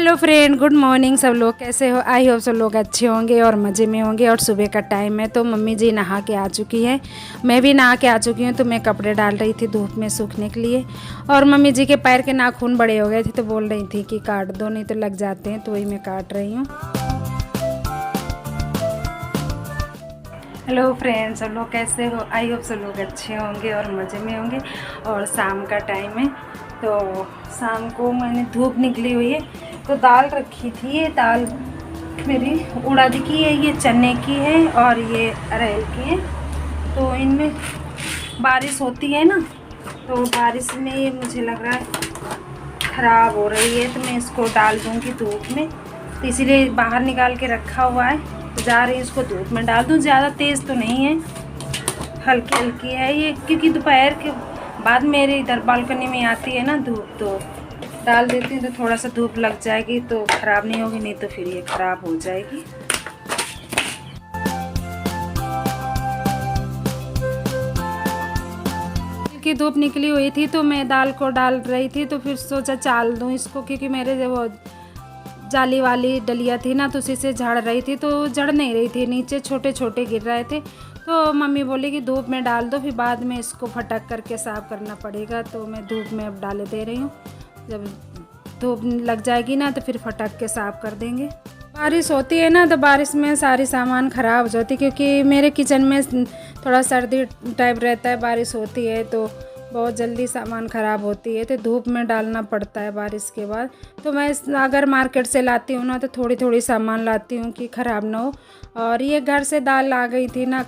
Hello friend, good morning. सब लोग कैसे हो? आई होप सब लोग अच्छे होंगे और मज़े में होंगे। और सुबह का टाइम है तो मम्मी जी नहा के आ चुकी है, मैं भी नहा के आ चुकी हूँ। तो मैं कपड़े डाल रही थी धूप में सूखने के लिए। और मम्मी जी के पैर के नाखून बड़े हो गए थे तो बोल रही थी कि काट दो नहीं तो लग जाते हैं, तो वही मैं काट रही हूँ। हेलो फ्रेंड्स, सब लोग कैसे हो? आई होप सब लोग अच्छे होंगे और मज़े में होंगे। और शाम का टाइम है तो शाम को मैंने धूप निकली हुई है तो दाल रखी थी। ये दाल मेरी उड़द की है, ये चने की है और ये अरहर की है। तो इनमें बारिश होती है ना, तो बारिश में ये मुझे लग रहा है ख़राब हो रही है, तो मैं इसको डाल दूँगी धूप में। तो इसीलिए बाहर निकाल के रखा हुआ है, तो जा रही इसको धूप में डाल दूँ। ज़्यादा तेज़ तो नहीं है, हल्की हल्की है ये, क्योंकि दोपहर के बाद मेरे इधर बालकनी में आती है ना धूप, तो डाल देती हूँ। तो थोड़ा सा धूप लग जाएगी तो ख़राब नहीं होगी, नहीं तो फिर ये ख़राब हो जाएगी। क्योंकि धूप निकली हुई थी तो मैं दाल को डाल रही थी, तो फिर सोचा चाल दूँ इसको, क्योंकि मेरे जो वो जाली वाली डलिया थी ना तो उसी से झाड़ रही थी, तो जड़ नहीं रही थी, नीचे छोटे छोटे गिर रहे थे। तो मम्मी बोली कि धूप में डाल दो, फिर बाद में इसको फटक करके साफ़ करना पड़ेगा। तो मैं धूप में अब डाले दे रही हूँ, जब धूप लग जाएगी ना तो फिर फटक के साफ़ कर देंगे। बारिश होती है ना तो बारिश में सारी सामान ख़राब हो जाती है, क्योंकि मेरे किचन में थोड़ा सर्दी टाइप रहता है, बारिश होती है तो बहुत जल्दी सामान ख़राब होती है, तो धूप में डालना पड़ता है बारिश के बाद। तो मैं अगर मार्केट से लाती हूँ ना तो थोड़ी थोड़ी सामान लाती हूँ कि ख़राब ना हो। और ये घर से दाल आ गई थी ना,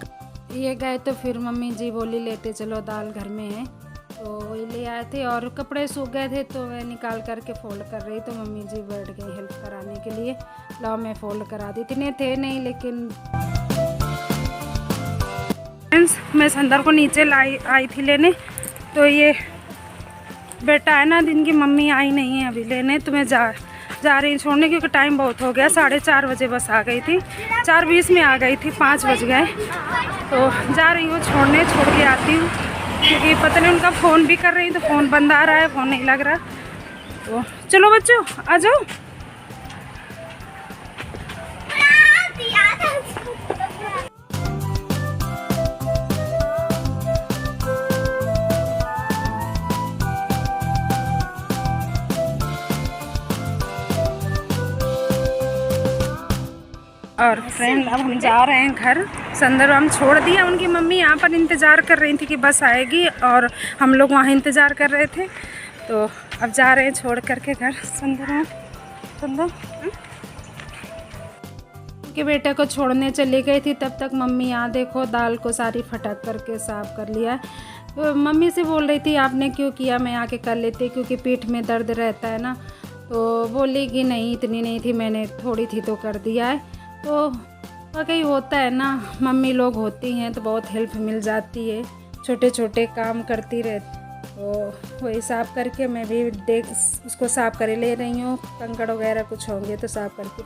ये गए तो फिर मम्मी जी बोली लेते चलो, दाल घर में है, तो वही ले आए थे। और कपड़े सूख गए थे तो मैं निकाल करके फोल्ड कर रही, तो मम्मी जी बैठ गई हेल्प कराने के लिए। लाओ मैं फोल्ड करा दी, इतने थे नहीं लेकिन। मैं संदर को नीचे आई थी लेने, तो ये बेटा है ना, दिन की मम्मी आई नहीं है अभी लेने, तो मैं जा रही हूँ छोड़ने, क्योंकि टाइम बहुत हो गया। 4:30 बजे बस आ गई थी, 4:20 में आ गई थी, 5 बज गए। तो जा रही हूँ छोड़ने, छोड़ के आती हूँ, क्योंकि पता नहीं उनका फ़ोन भी कर रही तो फ़ोन बंद आ रहा है, फ़ोन नहीं लग रहा। तो चलो बच्चों आ जाओ। और फ्रेंड अब हम जा रहे हैं घर। संदर हम छोड़ दिया, उनकी मम्मी यहाँ पर इंतज़ार कर रही थी कि बस आएगी, और हम लोग वहाँ इंतज़ार कर रहे थे। तो अब जा रहे हैं छोड़ करके घर। संदर के बेटे को छोड़ने चली गई थी, तब तक मम्मी यहाँ देखो दाल को सारी फटक करके साफ़ कर लिया। तो मम्मी से बोल रही थी आपने क्यों किया, मैं आके कर लेती, क्योंकि पीठ में दर्द रहता है ना। तो बोली कि नहीं इतनी नहीं थी, मैंने थोड़ी थी तो कर दिया है। तो वाकई होता है ना, मम्मी लोग होती हैं तो बहुत हेल्प मिल जाती है, छोटे छोटे काम करती रहती। तो वही साफ़ करके मैं भी उसको साफ़ कर ले रही हूँ। कंकड़ वगैरह कुछ होंगे तो साफ़ करके।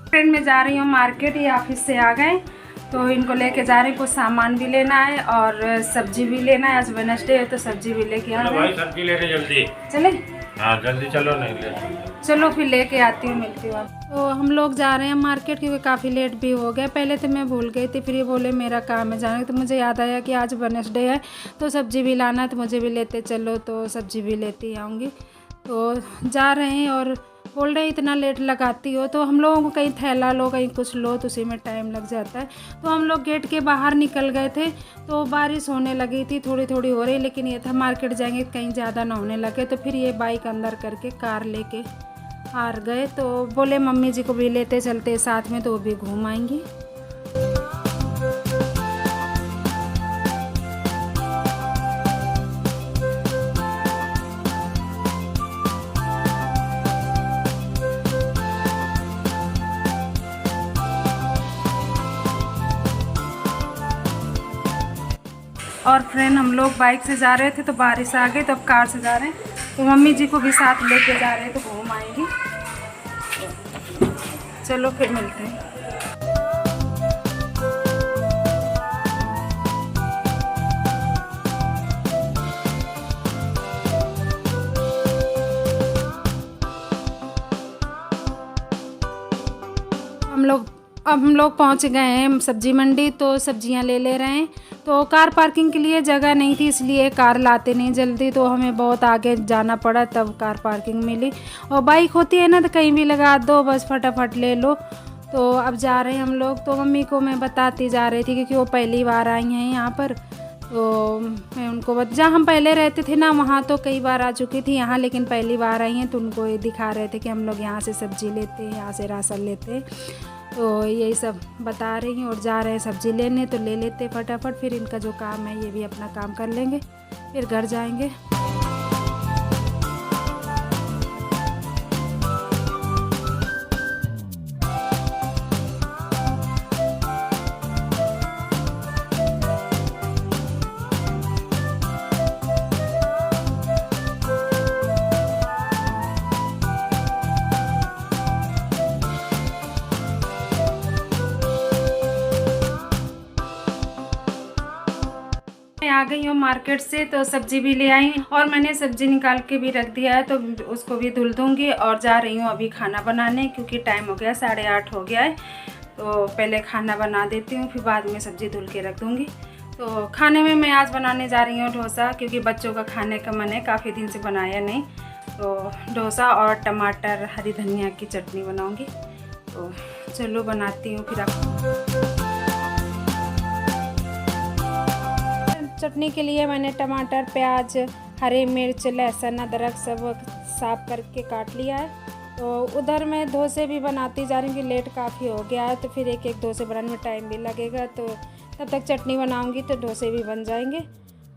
फ्रेंड मैं जा रही हूँ मार्केट, ये ऑफिस से आ गए तो इनको लेके जा रहे हैं। कुछ सामान भी लेना है और सब्जी भी लेना है, आज वेडनेसडे है तो सब्जी भी लेके आ रहे हैं। सब्जी लेने जल्दी चले। हाँ जल्दी चलो, नहीं ले चलो फिर लेके आती हूँ, मिलती हूँ। तो हम लोग जा रहे हैं मार्केट, क्योंकि काफ़ी लेट भी हो गया। पहले तो मैं भूल गई थी, फिर ये बोले मेरा काम है जाने, तो मुझे याद आया कि आज वेडनेसडे है तो सब्जी भी लाना है, तो मुझे भी लेते चलो, तो सब्जी भी लेती आऊँगी। तो जा रहे हैं और बोल रहे इतना लेट लगाती हो, तो हम लोगों को कहीं थैला लो कहीं कुछ लो तो उसी में टाइम लग जाता है। तो हम लोग गेट के बाहर निकल गए थे तो बारिश होने लगी थी, थोड़ी थोड़ी हो रही, लेकिन ये था मार्केट जाएंगे कहीं ज़्यादा ना होने लगे। तो फिर ये बाइक अंदर करके कार लेके आ गए, तो बोले मम्मी जी को भी लेते चलते साथ में, तो वो भी घूम आएंगी। और फ्रेंड हम लोग बाइक से जा रहे थे तो बारिश आ गई, तो अब कार से जा रहे हैं। तो मम्मी जी को भी साथ लेके जा रहे हैं, तो घूम आएंगी। चलो फिर मिलते हैं। हम लोग पहुंच गए हैं सब्जी मंडी, तो सब्जियां ले रहे हैं। तो कार पार्किंग के लिए जगह नहीं थी, इसलिए कार लाते नहीं जल्दी, तो हमें बहुत आगे जाना पड़ा तब कार पार्किंग मिली। और बाइक होती है ना तो कहीं भी लगा दो, बस फटाफट ले लो। तो अब जा रहे हैं हम लोग। तो मम्मी को मैं बताती जा रही थी क्योंकि वो पहली बार आई हैं यहाँ पर। तो मैं उनको जहाँ हम पहले रहते थे ना वहाँ तो कई बार आ चुकी थी यहाँ, लेकिन पहली बार आई हैं तो उनको ये दिखा रहे थे कि हम लोग यहाँ से सब्ज़ी लेते हैं, यहाँ से राशन लेते हैं। तो यही सब बता रही हैं और जा रहे हैं सब्ज़ी लेने, तो ले लेते फटाफट, फिर इनका जो काम है ये भी अपना काम कर लेंगे, फिर घर जाएंगे। मैं आ गई हूँ मार्केट से, तो सब्जी भी ले आई और मैंने सब्जी निकाल के भी रख दिया है, तो उसको भी धुल दूँगी और जा रही हूँ अभी खाना बनाने, क्योंकि टाइम हो गया 8:30 हो गया है। तो पहले खाना बना देती हूँ, फिर बाद में सब्जी धुल के रख दूँगी। तो खाने में मैं आज बनाने जा रही हूँ डोसा, क्योंकि बच्चों का खाने का मन है, काफ़ी दिन से बनाया नहीं। तो डोसा और टमाटर हरी धनिया की चटनी बनाऊँगी। तो चलो बनाती हूँ। फिर चटनी के लिए मैंने टमाटर, प्याज, हरी मिर्च, लहसुन, अदरक सब साफ करके काट लिया है। तो उधर मैं डोसे भी बनाती जा रही हूँ कि लेट काफ़ी हो गया है, तो फिर एक एक डोसे बनाने में टाइम भी लगेगा। तो तब तक चटनी बनाऊँगी तो डोसे भी बन जाएंगे।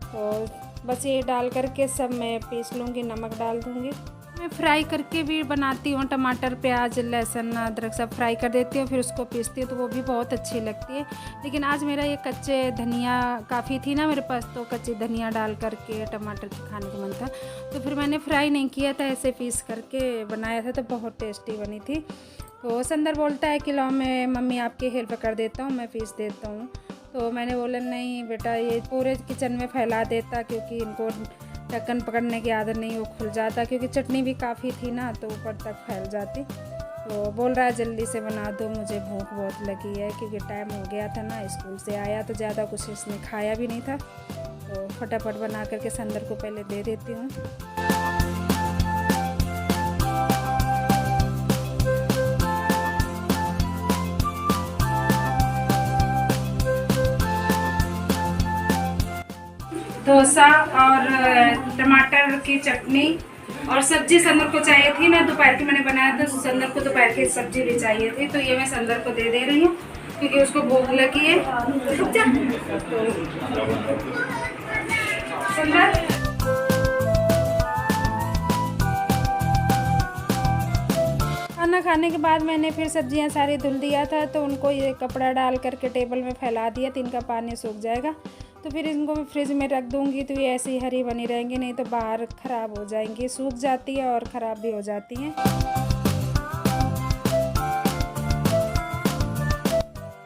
तो बस ये डाल करके सब मैं पीस लूँगी, नमक डाल दूँगी। मैं फ्राई करके भी बनाती हूँ, टमाटर, प्याज, लहसुन, अदरक सब फ्राई कर देती हूँ, फिर उसको पीसती हूँ, तो वो भी बहुत अच्छी लगती है। लेकिन आज मेरा ये कच्चे धनिया काफ़ी थी ना मेरे पास, तो कच्ची धनिया डाल करके टमाटर के खाने का मन था, तो फिर मैंने फ्राई नहीं किया था, ऐसे पीस करके बनाया था, तो बहुत टेस्टी बनी थी। तो संदर बोलता है कि लो मैं मम्मी आपकी हेल्प कर देता हूँ, मैं पीस देता हूँ। तो मैंने बोला नहीं बेटा, ये पूरे किचन में फैला देता, क्योंकि इनको ढक्कन पकड़ने की आदत नहीं, वो खुल जाता, क्योंकि चटनी भी काफ़ी थी ना तो ऊपर तक फैल जाती। तो बोल रहा है जल्दी से बना दो, मुझे भूख बहुत लगी है, क्योंकि टाइम हो गया था ना, स्कूल से आया तो ज़्यादा कुछ इसने खाया भी नहीं था। तो फटाफट बना करके संदर को पहले दे देती हूँ। डोसा और टमाटर की चटनी और सब्जी संदर को चाहिए थी ना, दोपहर की मैंने बनाया था, तो संदर को दोपहर की सब्जी भी चाहिए थी, तो ये मैं संदर को दे रही हूँ क्योंकि उसको भूख लगी है। तो संदर खाना खाने के बाद मैंने फिर सब्जियां सारी धुल दिया था, तो उनको ये कपड़ा डाल करके टेबल में फैला दिया, तो इनका पानी सूख जाएगा। तो फिर इनको मैं फ्रिज में रख दूंगी, तो ये ऐसी हरी बनी रहेंगी, नहीं तो बाहर ख़राब हो जाएंगी, सूख जाती है और ख़राब भी हो जाती हैं।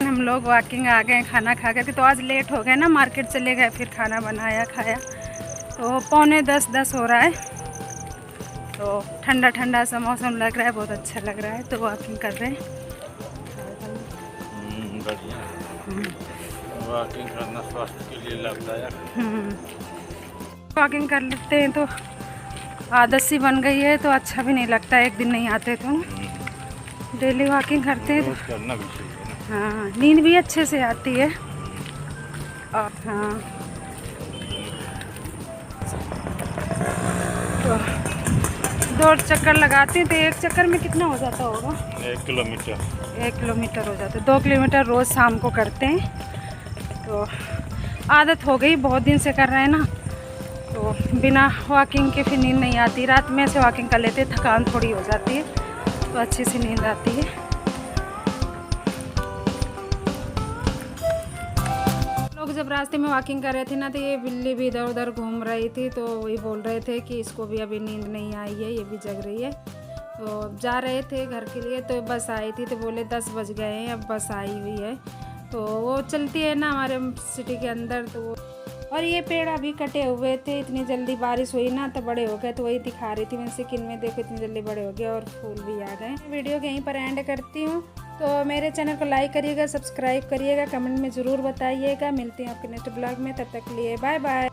हम लोग वॉकिंग आ गए खाना खा के, तो आज लेट हो गए ना, मार्केट चले गए, फिर खाना बनाया खाया, तो 9:45-10 हो रहा है। तो ठंडा ठंडा सा मौसम लग रहा है, बहुत अच्छा लग रहा है, तो वॉकिंग कर रहे हैं। वॉकिंग करना स्वास्थ्य के लिए लाभदायक। वॉकिंग कर लेते हैं तो आदत सी बन गई है, तो अच्छा भी नहीं लगता, एक दिन नहीं आते तो डेली वॉकिंग करते हैं तो करना भी चाहिए। हाँ, नींद भी अच्छे से आती है। और हाँ, तो 2 चक्कर लगाते हैं, तो एक चक्कर में कितना हो जाता होगा? 1 किलोमीटर। 1 किलोमीटर हो जाता है। 2 किलोमीटर रोज़ शाम को करते हैं, तो आदत हो गई, बहुत दिन से कर रहे हैं ना, तो बिना वॉकिंग के फिर नींद नहीं आती। रात में से वॉकिंग कर लेते, थकान थोड़ी हो जाती है, तो अच्छी सी नींद आती है। लोग जब रास्ते में वॉकिंग कर रहे थे ना, तो ये बिल्ली भी इधर उधर घूम रही थी, तो वही बोल रहे थे कि इसको भी अभी नींद नहीं आई है, ये भी जग रही है। तो जा रहे थे घर के लिए, तो बस आई थी, तो बोले 10 बज गए हैं, अब बस आई हुई है। तो वो चलती है ना हमारे सिटी के अंदर, तो वो और ये पेड़ अभी कटे हुए थे, इतनी जल्दी बारिश हुई ना तो बड़े हो गए, तो वही दिखा रही थी मैं, से किन में देखो इतनी जल्दी बड़े हो गए और फूल भी आ गए। वीडियो को यहीं पर एंड करती हूँ। तो मेरे चैनल को लाइक करिएगा, सब्सक्राइब करिएगा, कमेंट में ज़रूर बताइएगा। मिलती हैं आपके नेक्स्ट ब्लॉग में, तब तक के लिए बाय बाय।